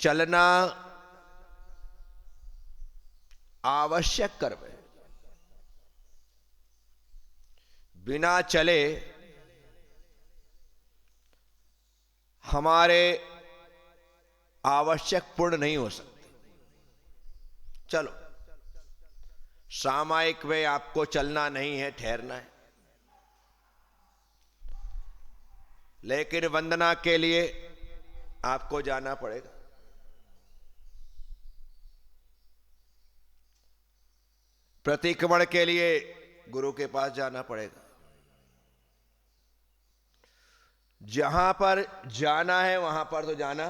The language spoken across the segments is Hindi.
चलना आवश्यक कर्म है। बिना चले हमारे आवश्यक पूर्ण नहीं हो सकते। चलो, सामायिक में आपको चलना नहीं है, ठहरना है, लेकिन वंदना के लिए आपको जाना पड़ेगा। प्रतिक्रमण के लिए गुरु के पास जाना पड़ेगा। जहां पर जाना है वहां पर तो जाना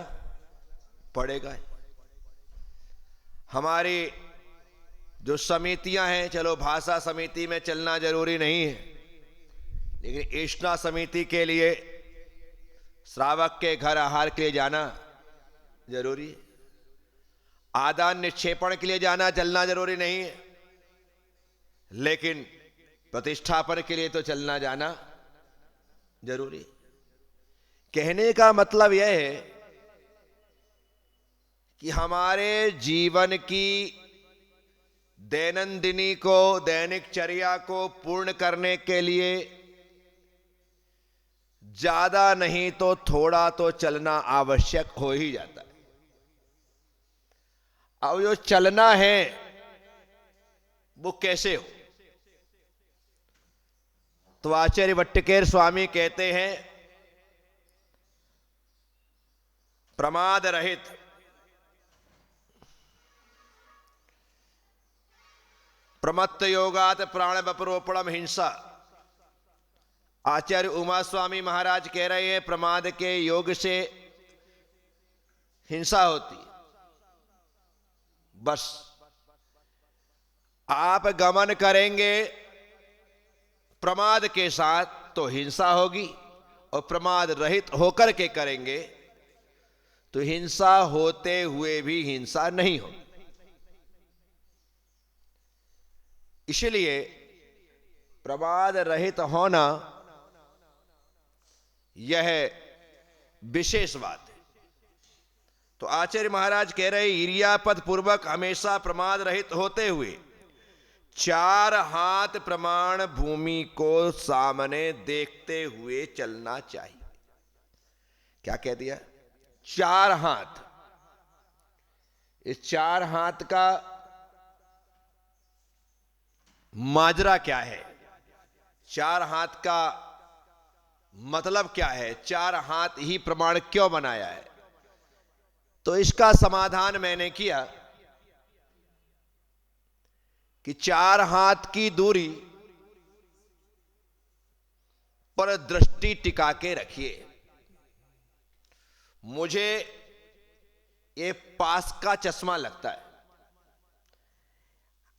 पड़ेगा। हमारी जो समितियां हैं, चलो भाषा समिति में चलना जरूरी नहीं है, लेकिन इष्टा समिति के लिए श्रावक के घर आहार के लिए जाना जरूरी है। आदान निक्षेपण के लिए जाना चलना जरूरी नहीं है, लेकिन प्रतिष्ठापन के लिए तो चलना जाना जरूरी है। कहने का मतलब यह है कि हमारे जीवन की दैनंदिनी को, दैनिक चर्या को पूर्ण करने के लिए ज्यादा नहीं तो थोड़ा तो चलना आवश्यक हो ही जाता है। अब जो चलना है वो कैसे हो? तो आचार्य भट्टकेर स्वामी कहते हैं, प्रमाद रहित, प्रमत्त योगात प्राण वपरोपणम हिंसा। आचार्य उमा स्वामी महाराज कह रहे हैं, प्रमाद के योग से हिंसा होती है। बस आप गमन करेंगे प्रमाद के साथ तो हिंसा होगी, और प्रमाद रहित होकर के करेंगे तो हिंसा होते हुए भी हिंसा नहीं हो। इसलिए प्रमाद रहित होना यह विशेष बात है। तो आचार्य महाराज कह रहे, ईर्यापद पूर्वक हमेशा प्रमाद रहित होते हुए 4 हाथ प्रमाण भूमि को सामने देखते हुए चलना चाहिए। क्या कह दिया? 4 हाथ। इस 4 हाथ का माजरा क्या है? 4 हाथ का मतलब क्या है? 4 हाथ ही प्रमाण क्यों बनाया है? तो इसका समाधान मैंने किया कि 4 हाथ की दूरी पर दृष्टि टिका के रखिए। मुझे ये पास का चश्मा लगता है।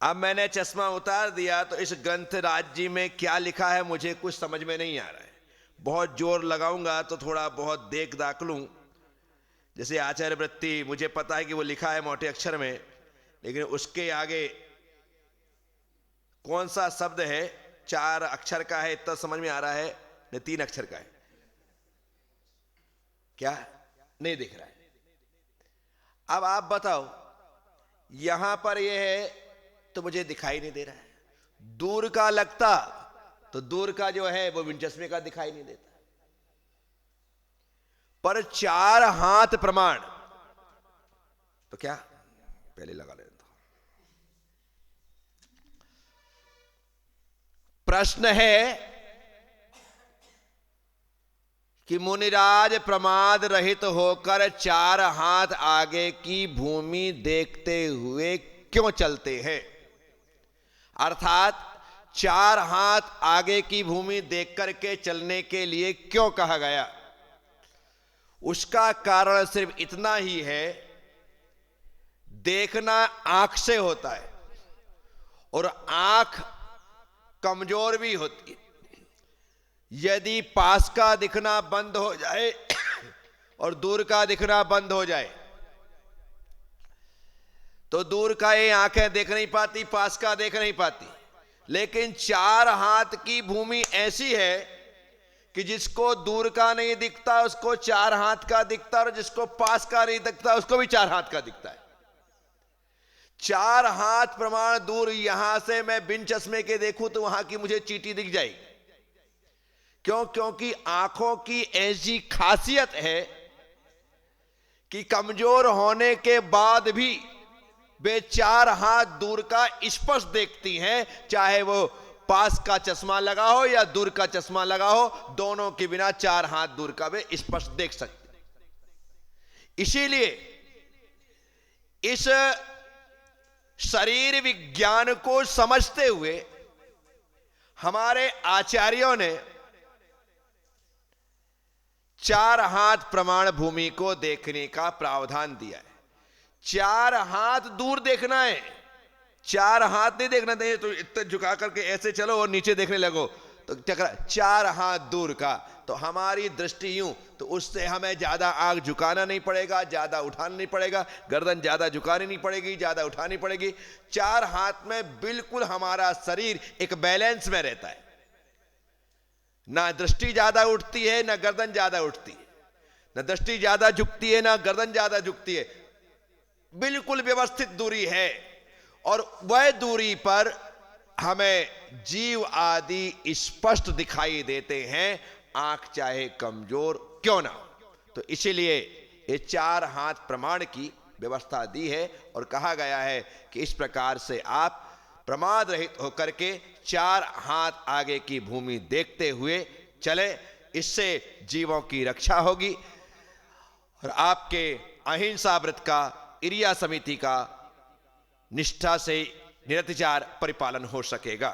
अब मैंने चश्मा उतार दिया तो इस ग्रंथ राज्य में क्या लिखा है मुझे कुछ समझ में नहीं आ रहा है। बहुत जोर लगाऊंगा तो थोड़ा बहुत देख दाख लूं। जैसे आचार्य वृत्ति, मुझे पता है कि वो लिखा है मोटे अक्षर में, लेकिन उसके आगे कौन सा शब्द है, 4 अक्षर का है इतना समझ में आ रहा है, नहीं 3 अक्षर का है, क्या नहीं दिख रहा है। अब आप बताओ, यहां पर यह है तो मुझे दिखाई नहीं दे रहा है। दूर का लगता तो दूर का जो है वो बिन चश्मे का दिखाई नहीं देता। पर 4 हाथ प्रमाण तो क्या, पहले लगा लेते। प्रश्न है कि मुनिराज प्रमाद रहित होकर 4 हाथ आगे की भूमि देखते हुए क्यों चलते हैं? अर्थात 4 हाथ आगे की भूमि देख करके चलने के लिए क्यों कहा गया? उसका कारण सिर्फ इतना ही है, देखना आंख से होता है और आंख कमजोर भी होती है। यदि पास का दिखना बंद हो जाए और दूर का दिखना बंद हो जाए तो दूर का ये आंखें देख नहीं पाती, पास का देख नहीं पाती। लेकिन 4 हाथ की भूमि ऐसी है कि जिसको दूर का नहीं दिखता उसको 4 हाथ का दिखता, और जिसको पास का नहीं दिखता उसको भी 4 हाथ का दिखता है। 4 हाथ प्रमाण दूर यहां से मैं बिन चश्मे के देखूं तो वहां की मुझे चींटी दिख जाएगी। क्यों? क्योंकि आंखों की ऐसी खासियत है कि कमजोर होने के बाद भी वे 4 हाथ दूर का स्पष्ट देखती हैं, चाहे वो पास का चश्मा लगा हो या दूर का चश्मा लगा हो, दोनों के बिना 4 हाथ दूर का वे स्पष्ट देख सकते। इसीलिए इस शरीर विज्ञान को समझते हुए हमारे आचार्यों ने 4 हाथ प्रमाण भूमि को देखने का प्रावधान दिया है। 4 हाथ दूर देखना है, 4 हाथ नहीं देखना चाहिए तो इतना झुका करके ऐसे चलो और नीचे देखने लगो तो चक्रा। 4 हाथ दूर का, तो हमारी दृष्टि यूं, तो उससे हमें ज्यादा आंख झुकाना नहीं पड़ेगा, ज्यादा उठाना नहीं पड़ेगा, गर्दन ज्यादा झुकानी नहीं पड़ेगी, ज्यादा उठानी पड़ेगी। 4 हाथ में बिल्कुल हमारा शरीर एक बैलेंस में रहता है, ना दृष्टि ज्यादा उठती है ना गर्दन ज्यादा उठती है, ना दृष्टि ज्यादा झुकती है ना गर्दन ज्यादा झुकती है, बिल्कुल व्यवस्थित दूरी है। और वह दूरी पर हमें जीव आदि स्पष्ट दिखाई देते हैं, आंख चाहे कमजोर क्यों ना हो। तो इसीलिए ये 4 हाथ प्रमाण की व्यवस्था दी है और कहा गया है कि इस प्रकार से आप प्रमाद रहित होकर के 4 हाथ आगे की भूमि देखते हुए चले। इससे जीवों की रक्षा होगी और आपके अहिंसा व्रत का, इरिया समिति का निष्ठा से निरतिचार परिपालन हो सकेगा।